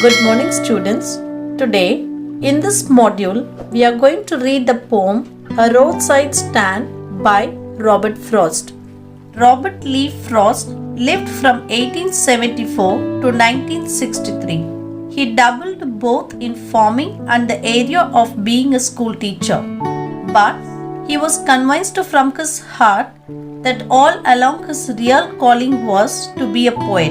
Good morning, students. Today, in this module, we are going to read the poem A Roadside Stand by Robert Frost. Robert Lee Frost lived from 1874 to 1963. He dabbled both in farming and the area of being a school teacher. But he was convinced from his heart that all along his real calling was to be a poet.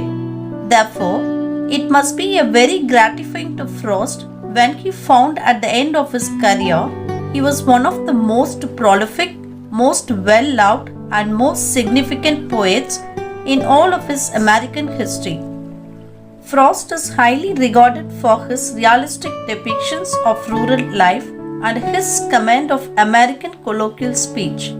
Therefore, it must be a very gratifying to Frost when he found at the end of his career he was one of the most prolific, most well-loved and most significant poets in all of his American history. Frost is highly regarded for his realistic depictions of rural life and his command of American colloquial speech.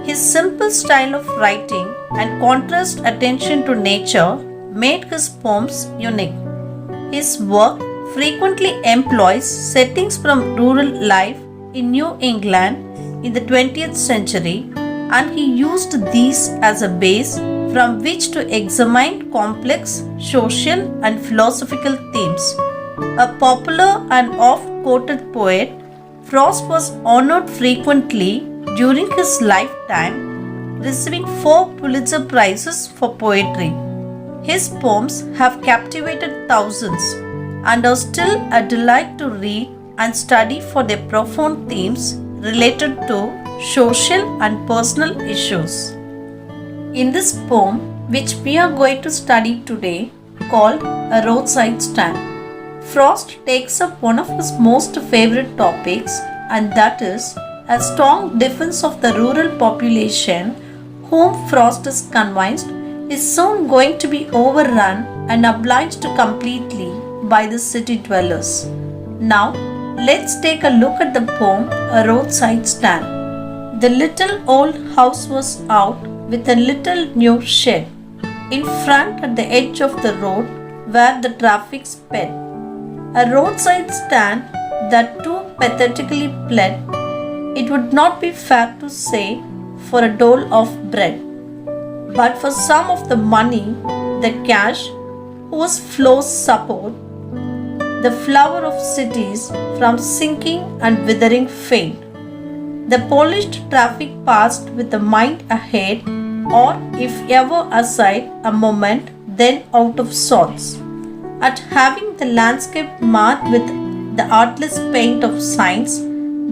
His simple style of writing and contrast attention to nature made his poems unique. His work frequently employs settings from rural life in New England in the 20th century, and he used these as a base from which to examine complex social and philosophical themes. A popular and oft-quoted poet, Frost was honored frequently during his lifetime, receiving 4 Pulitzer Prizes for poetry. His poems have captivated thousands and are still a delight to read and study for their profound themes related to social and personal issues. In this poem, which we are going to study today, called A Roadside Stand, Frost takes up one of his most favorite topics, and that is a strong defense of the rural population, whom Frost is convinced is soon going to be overrun and obliged completely by the city dwellers. Now, let's take a look at the poem A Roadside Stand. The little old house was out with a little new shed in front at the edge of the road where the traffic sped. A roadside stand that too pathetically pled, it would not be fair to say, for a dole of bread, but for some of the money, the cash, whose flows support the flower of cities from sinking and withering faint. The polished traffic passed with the mind ahead, or if ever aside a moment, then out of sorts, at having the landscape marred with the artless paint of signs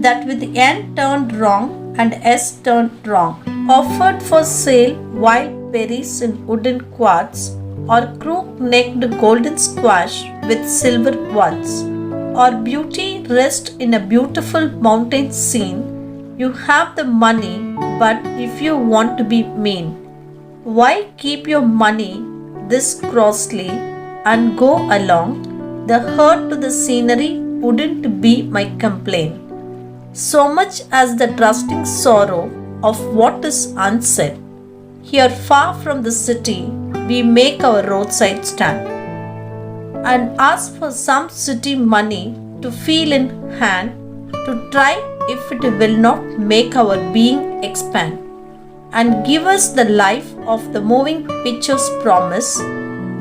that with N turned wrong and S turned wrong, offered for sale wild berries in wooden quarts, or crook-necked golden squash with silver buds, or beauty rest in a beautiful mountain scene. You have the money, but if you want to be mean, why keep your money this grossly and go along? The hurt to the scenery wouldn't be my complaint, so much as the trusting sorrow of what is unsaid. Here, far from the city, we make our roadside stand and ask for some city money to feel in hand, to try if it will not make our being expand and give us the life of the moving picture's promise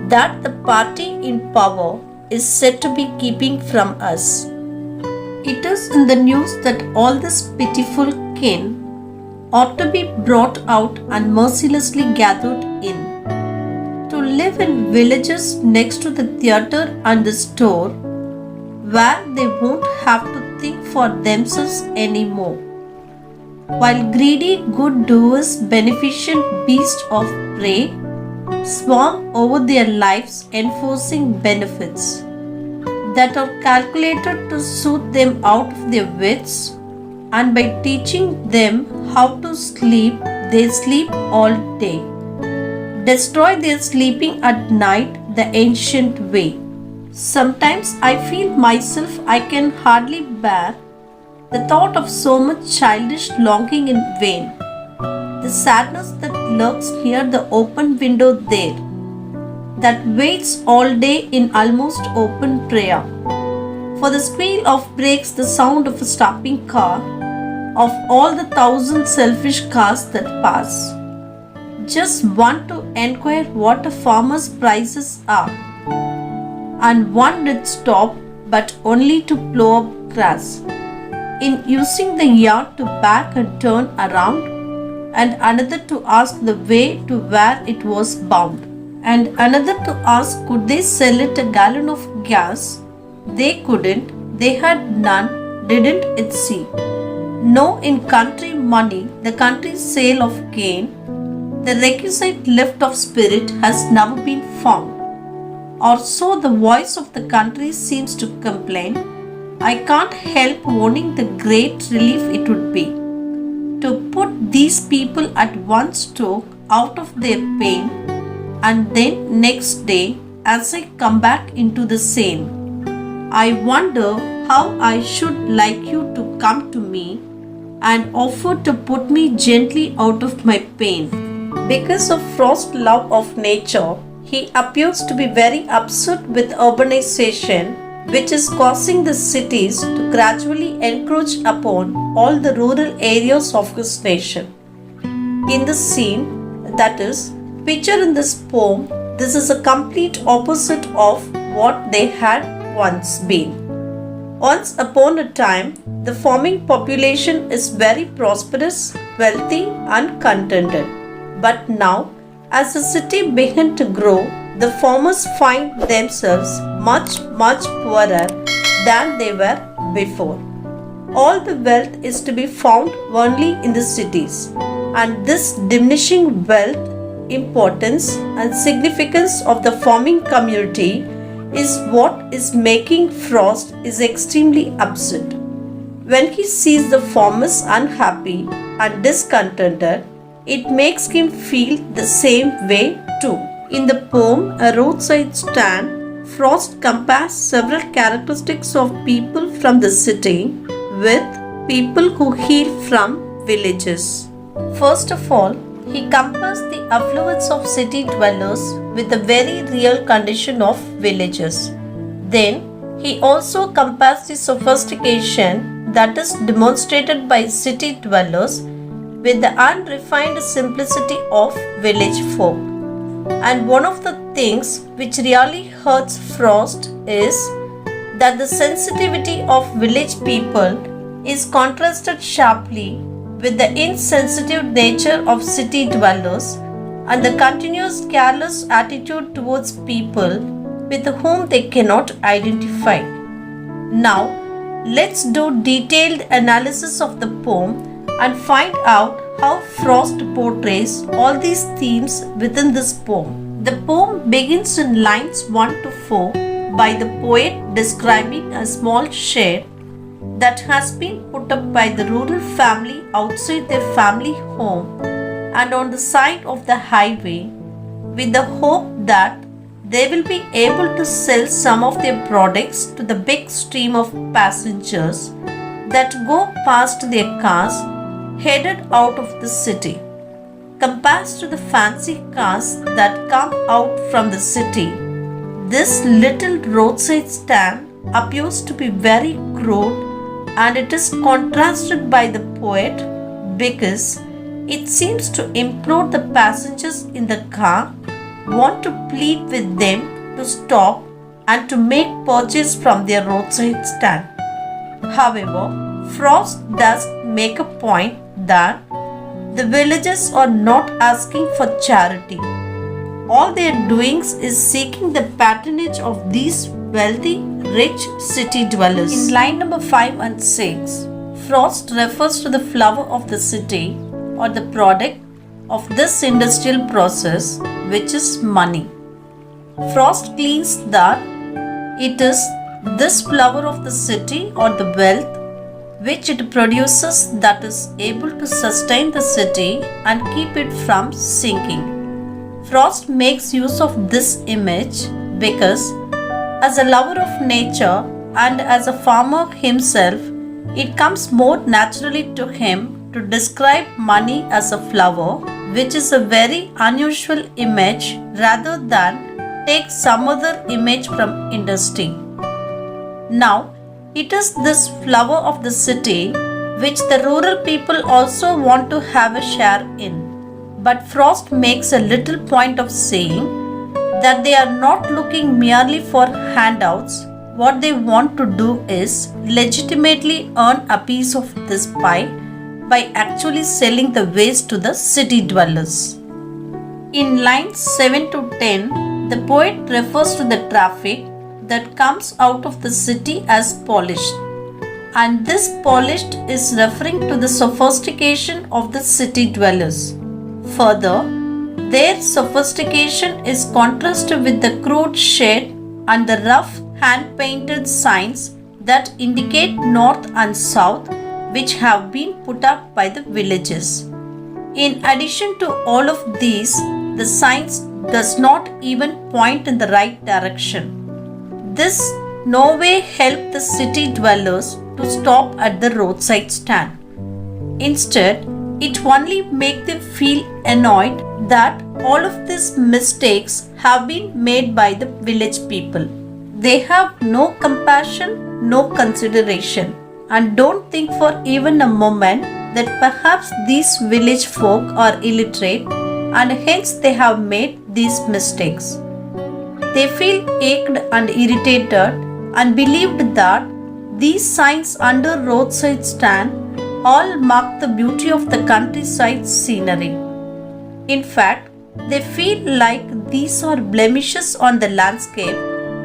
that the party in power is said to be keeping from us. It is in the news that all this pitiful kin ought to be brought out and mercilessly gathered in, to live in villages next to the theatre and the store, where they won't have to think for themselves anymore, while greedy good doers, beneficent beasts of prey, swarm over their lives enforcing benefits that are calculated to soothe them out of their wits, and by teaching them how to sleep, they sleep all day, destroy their sleeping at night the ancient way. Sometimes I feel myself I can hardly bear the thought of so much childish longing in vain, the sadness that lurks near the open window there, that waits all day in almost open prayer. For the squeal of brakes, the sound of a stopping car, of all the thousand selfish cars that pass. Just want to enquire what a farmer's prices are, and one did stop, but only to plow up grass. In using the yard to back and turn around, and another to ask the way to where it was bound, and another to ask could they sell it a gallon of gas. They couldn't, they had none, didn't it see? No, in country money, the country's sale of gain, the requisite lift of spirit has never been found. Or so the voice of the country seems to complain. I can't help owning the great relief it would be to put these people at one stroke out of their pain, and then next day, as I come back into the sane, I wonder how I should like you to come to me and offer to put me gently out of my pain. Because of Frost's love of nature, he appears to be very upset with urbanization, which is causing the cities to gradually encroach upon all the rural areas of his nation. In the scene, that is, pictured in this poem, this is a complete opposite of what they had once been. Once upon a time, the farming population is very prosperous, wealthy, and contented. But now, as the city began to grow, the farmers find themselves much poorer than they were before. All the wealth is to be found only in the cities, and this diminishing wealth, importance, and significance of the farming community is what is making Frost is extremely upset. When he sees the farmers unhappy and discontented, it makes him feel the same way too. In the poem A Roadside Stand, Frost compares several characteristics of people from the city with people who hail from villages. First of all, he compares the affluence of city dwellers with the very real condition of villagers. Then, he also compares the sophistication that is demonstrated by city dwellers with the unrefined simplicity of village folk. And one of the things which really hurts Frost is that the sensitivity of village people is contrasted sharply with the insensitive nature of city dwellers and the continuous careless attitude towards people with whom they cannot identify. Now, let's do detailed analysis of the poem and find out how Frost portrays all these themes within this poem. The poem begins in lines 1 to 4 by the poet describing a small shed that has been put up by the rural family outside their family home and on the side of the highway with the hope that they will be able to sell some of their products to the big stream of passengers that go past their cars headed out of the city. Compared to the fancy cars that come out from the city, this little roadside stand appears to be very crude, and it is contrasted by the poet because it seems to implore the passengers in the car, want to plead with them to stop and to make purchase from their roadside stand. However, Frost does make a point that the villagers are not asking for charity. All they are doing is seeking the patronage of these wealthy, rich city dwellers. In line number 5 and 6, Frost refers to the flower of the city or the product of this industrial process, which is money. Frost claims that it is this flower of the city or the wealth which it produces that is able to sustain the city and keep it from sinking. Frost makes use of this image because, as a lover of nature and as a farmer himself, it comes more naturally to him to describe money as a flower, which is a very unusual image rather than take some other image from industry. Now, it is this flower of the city which the rural people also want to have a share in. But Frost makes a little point of saying that they are not looking merely for handouts. What they want to do is legitimately earn a piece of this pie by actually selling the waste to the city dwellers. In lines 7 to 10, the poet refers to the traffic that comes out of the city as polished, and this polished is referring to the sophistication of the city dwellers. Further, their sophistication is contrasted with the crude shade and the rough hand-painted signs that indicate north and south, which have been put up by the villagers. In addition to all of these, the signs does not even point in the right direction. This no way helped the city dwellers to stop at the roadside stand. Instead, it only makes them feel annoyed that all of these mistakes have been made by the village people. They have no compassion, no consideration, and don't think for even a moment that perhaps these village folk are illiterate and hence they have made these mistakes. They feel ached and irritated and believed that these signs under roadside stand all mark the beauty of the countryside scenery. In fact, they feel like these are blemishes on the landscape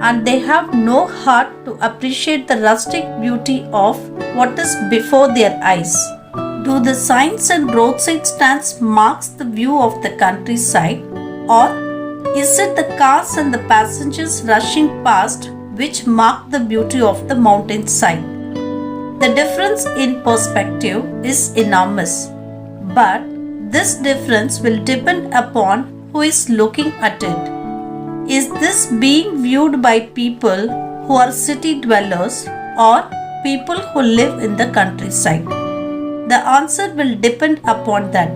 and they have no heart to appreciate the rustic beauty of what is before their eyes. Do the signs and roadside stands marks the view of the countryside, or is it the cars and the passengers rushing past which mark the beauty of the mountainside? The difference in perspective is enormous, but this difference will depend upon who is looking at it. Is this being viewed by people who are city dwellers or people who live in the countryside? The answer will depend upon that.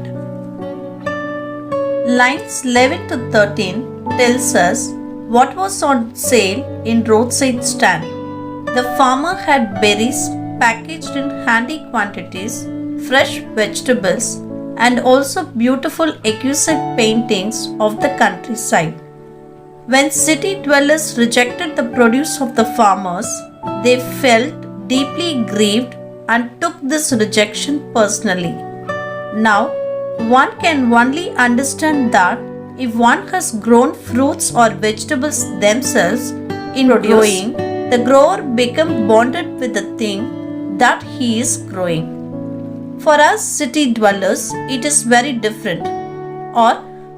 Lines 11 to 13 tells us what was on sale in roadside stand. The farmer had berries packaged in handy quantities, fresh vegetables, and also beautiful exquisite paintings of the countryside. When city dwellers rejected the produce of the farmers, they felt deeply grieved and took this rejection personally. Now, one can only understand that if one has grown fruits or vegetables themselves, in growing, the grower becomes bonded with the thing that he is growing. For us city dwellers, it is very different. Or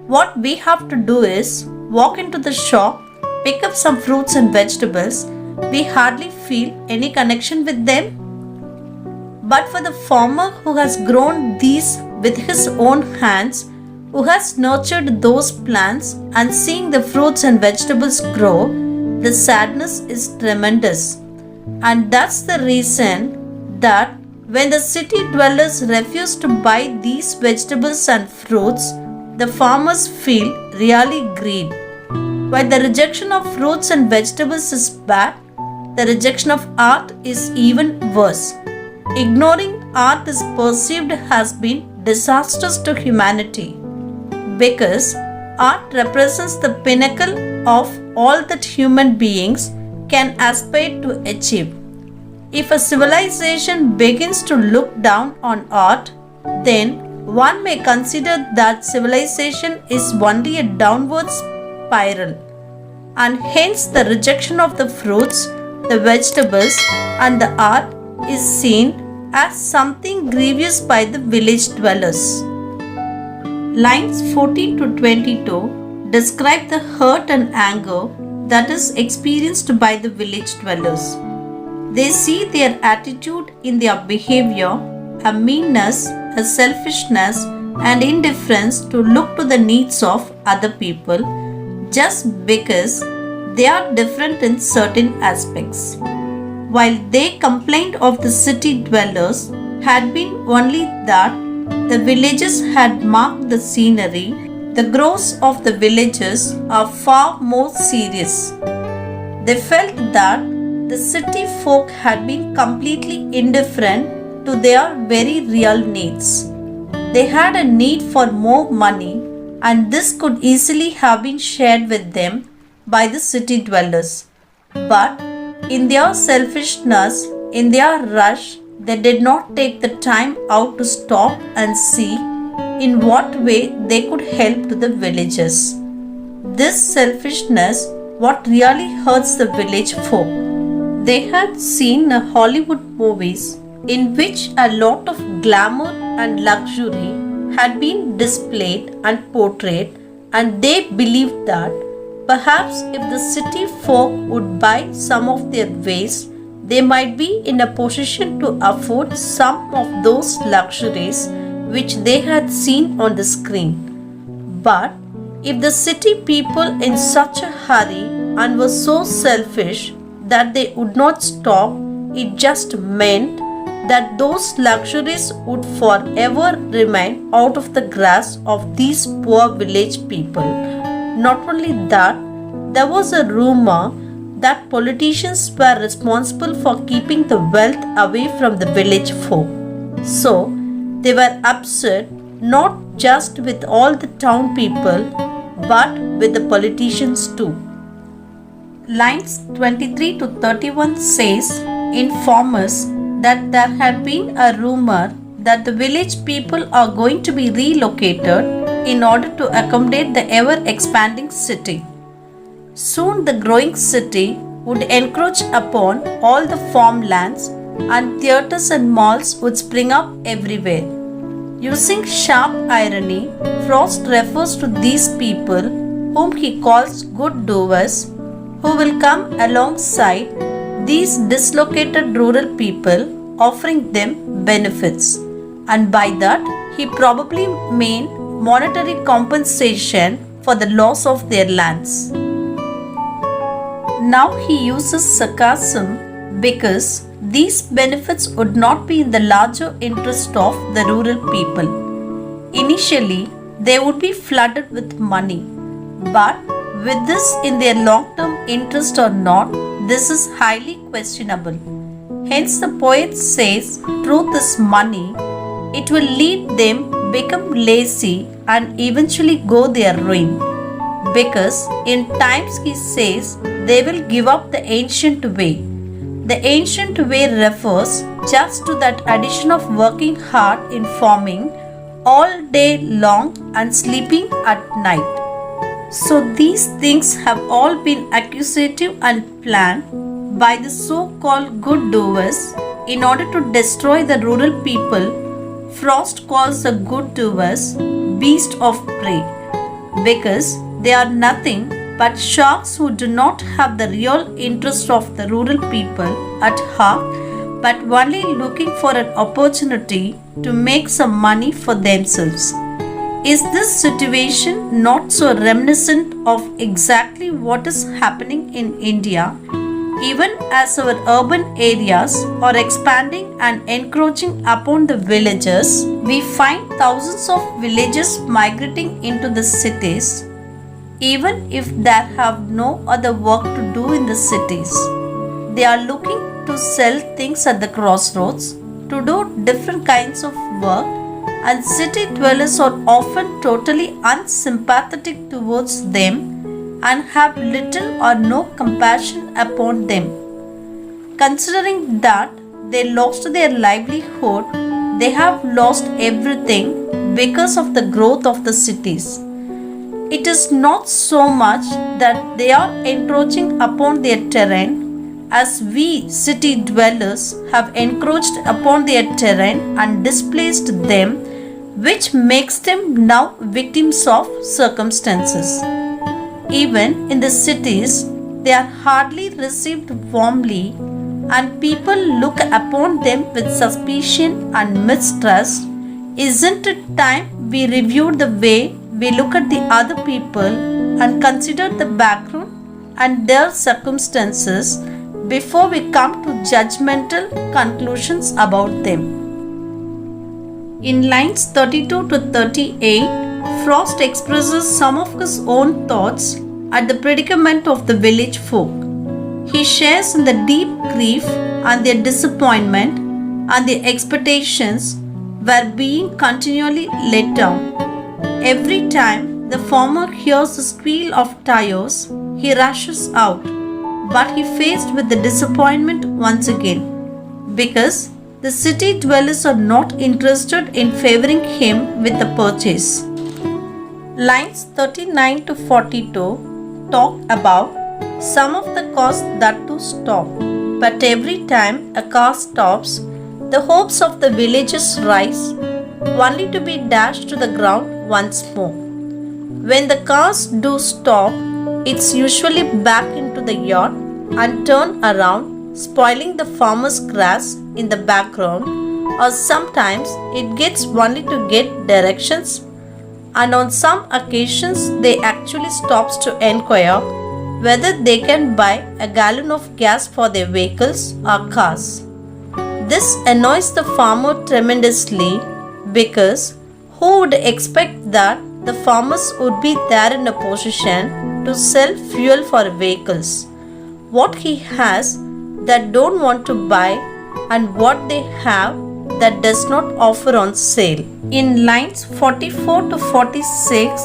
what we have to do is walk into the shop, pick up some fruits and vegetables. We hardly feel any connection with them. But for the farmer who has grown these with his own hands, who has nurtured those plants and seeing the fruits and vegetables grow, the sadness is tremendous. And that's the reason that when the city dwellers refuse to buy these vegetables and fruits, the farmers feel really grieved. While the rejection of fruits and vegetables is bad, the rejection of art is even worse. Ignoring art is perceived as being disastrous to humanity, because art represents the pinnacle of all that human beings can aspire to achieve. If a civilization begins to look down on art, then one may consider that civilization is only a downward spiral, and hence the rejection of the fruits, the vegetables, and the art is seen as something grievous by the village dwellers. Lines 14 to 22 describe the hurt and anger that is experienced by the village dwellers. They see their attitude in their behavior, a meanness, a selfishness, and indifference to look to the needs of other people just because they are different in certain aspects. While they complained of the city dwellers had been only that the villages had marked the scenery, the growths of the villages are far more serious. They felt that the city folk had been completely indifferent to their very real needs. They had a need for more money, and this could easily have been shared with them by the city dwellers. But in their selfishness, in their rush, they did not take the time out to stop and see in what way they could help to the villagers. This selfishness what really hurts the village folk. They had seen Hollywood movies in which a lot of glamour and luxury had been displayed and portrayed, and they believed that perhaps if the city folk would buy some of their waste, they might be in a position to afford some of those luxuries which they had seen on the screen. But if the city people in such a hurry and were so selfish that they would not stop, it just meant that those luxuries would forever remain out of the grasp of these poor village people. Not only that, there was a rumor that politicians were responsible for keeping the wealth away from the village folk. So, they were upset not just with all the town people but with the politicians too. Lines 23 to 31 says, inform us that there had been a rumor that the village people are going to be relocated in order to accommodate the ever expanding city. Soon the growing city would encroach upon all the farmlands, and theatres and malls would spring up everywhere. Using sharp irony, Frost refers to these people, whom he calls good doers, who will come alongside these dislocated rural people, offering them benefits. And by that, he probably meant monetary compensation for the loss of their lands. Now he uses sarcasm because these benefits would not be in the larger interest of the rural people. Initially, they would be flooded with money, but with this in their long-term interest or not, this is highly questionable. Hence the poet says, truth is money. It will lead them become lazy and eventually go their ruin. Because in times he says they will give up the ancient way. The ancient way refers just to that addition of working hard in farming all day long and sleeping at night. So these things have all been accusative and planned by the so-called good doers in order to destroy the rural people. Frost calls the good doers beasts of prey because they are nothing but sharks who do not have the real interest of the rural people at heart, but only looking for an opportunity to make some money for themselves. Is this situation not so reminiscent of exactly what is happening in India, even as our urban areas are expanding and encroaching upon the villages? We find thousands of villages migrating into the cities, even if they have no other work to do in the cities. They are looking to sell things at the crossroads, to do different kinds of work, and city dwellers are often totally unsympathetic towards them and have little or no compassion upon them. Considering that they lost their livelihood, they have lost everything because of the growth of the cities. It is not so much that they are encroaching upon their terrain as we city dwellers have encroached upon their terrain and displaced them, which makes them now victims of circumstances. Even in the cities, they are hardly received warmly, and people look upon them with suspicion and mistrust. Isn't it time we reviewed the way we look at the other people and consider the background and their circumstances before we come to judgmental conclusions about them? In lines 32 to 38, Frost expresses some of his own thoughts at the predicament of the village folk. He shares in the deep grief and their disappointment, and their expectations were being continually let down. Every time the farmer hears the squeal of tires, he rushes out, but he faced with the disappointment once again, because the city dwellers are not interested in favoring him with a purchase. Lines 39 to 42 talk about some of the cars that to stop, but every time a car stops, the hopes of the villagers rise, only to be dashed to the ground once more. When the cars do stop, it's usually back into the yard and turn around, spoiling the farmer's grass in the background, or sometimes it gets only to get directions, and on some occasions they actually stops to enquire whether they can buy a gallon of gas for their vehicles or cars. This annoys the farmer tremendously, because who would expect that the farmers would be there in a position to sell fuel for vehicles, what he has that don't want to buy, and what they have that does not offer on sale. In lines 44 to 46,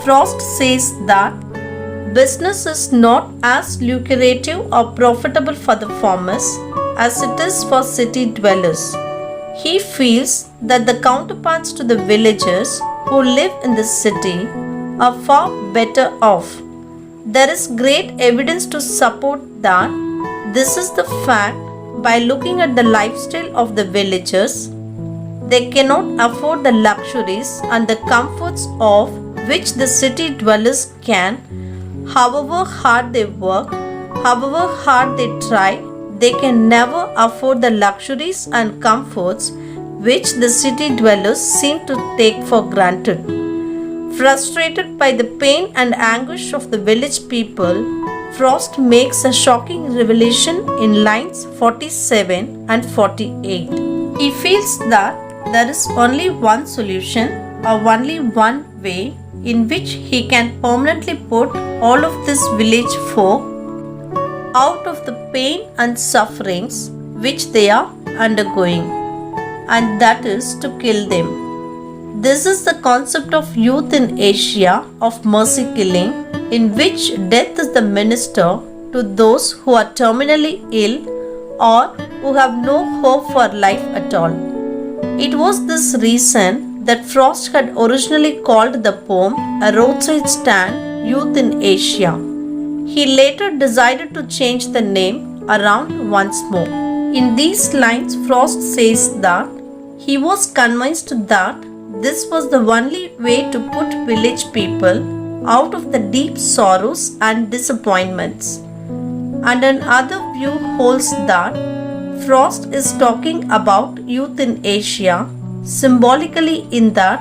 Frost says that business is not as lucrative or profitable for the farmers as it is for city dwellers. He feels that the counterparts to the villagers who live in the city are far better off. There is great evidence to support that this is the fact by looking at the lifestyle of the villagers. They cannot afford the luxuries and the comforts of which the city dwellers can. However hard they work, however hard they try, they can never afford the luxuries and comforts which the city dwellers seem to take for granted. Frustrated by the pain and anguish of the village people, Frost makes a shocking revelation in lines 47 and 48. He feels that there is only one solution or only one way in which he can permanently put all of this village folk out of the pain and sufferings which they are undergoing, and that is to kill them. This is the concept of youth in Asia of mercy killing, in which death is the minister to those who are terminally ill or who have no hope for life at all. It was this reason that Frost had originally called the poem A Roadside Stand, Youth in Asia. He later decided to change the name around once more. In these lines, Frost says that he was convinced that this was the only way to put village people out of the deep sorrows and disappointments. And another view holds that Frost is talking about youth in Asia symbolically, in that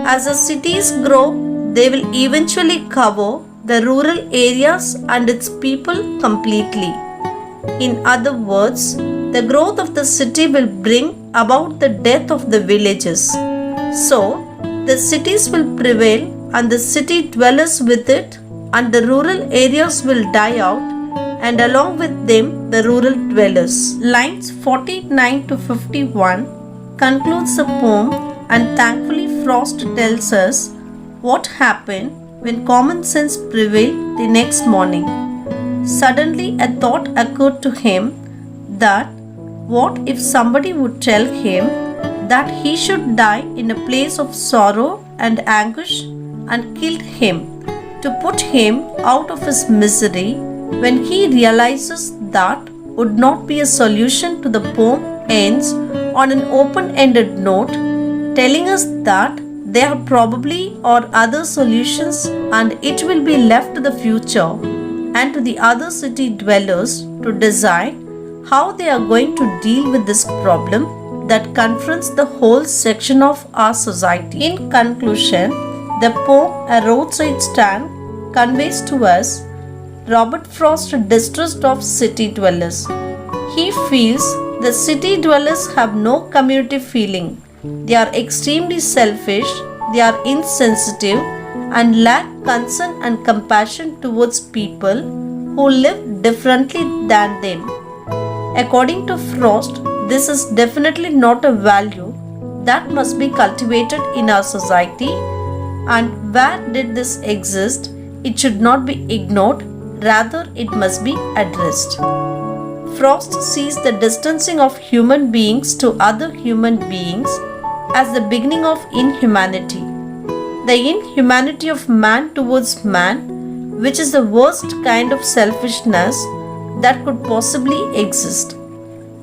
as the cities grow, they will eventually cover the rural areas and its people completely. In other words, the growth of the city will bring about the death of the villages. So, the cities will prevail and the city dwellers with it, and the rural areas will die out, and along with them the rural dwellers. Lines 49 to 51 concludes the poem, and thankfully Frost tells us what happened when common sense prevailed the next morning. Suddenly a thought occurred to him that what if somebody would tell him that he should die in a place of sorrow and anguish, and killed him to put him out of his misery, when he realizes that would not be a solution. To the poem ends on an open-ended note, telling us that there probably are other solutions, and it will be left to the future and to the other city dwellers to decide how they are going to deal with this problem that confronts the whole section of our society. In conclusion, the poem A Roadside Stand conveys to us Robert Frost's distrust of city dwellers. He feels the city dwellers have no community feeling. They are extremely selfish, they are insensitive, and lack concern and compassion towards people who live differently than them. According to Frost, this is definitely not a value that must be cultivated in our society, and where did this exist, it should not be ignored, rather it must be addressed. Frost sees the distancing of human beings to other human beings as the beginning of inhumanity. The inhumanity of man towards man, which is the worst kind of selfishness that could possibly exist.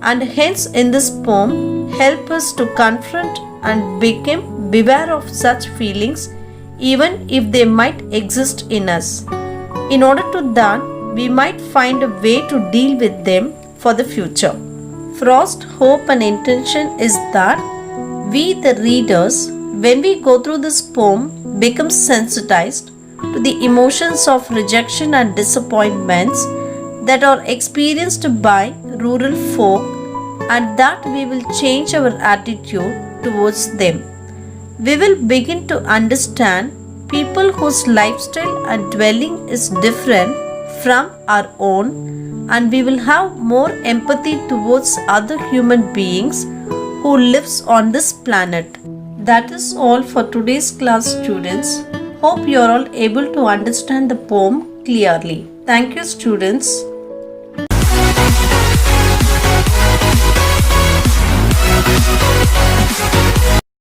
And hence in this poem help us to confront and beware of such feelings even if they might exist in us. In order to that, we might find a way to deal with them for the future. Frost's hope and intention is that we, the readers, when we go through this poem, become sensitized to the emotions of rejection and disappointments that are experienced by rural folk, and that we will change our attitude towards them. We will begin to understand people whose lifestyle and dwelling is different from our own, and we will have more empathy towards other human beings who lives on this planet. That is all for today's class, students. Hope you are all able to understand the poem clearly. Thank you, students.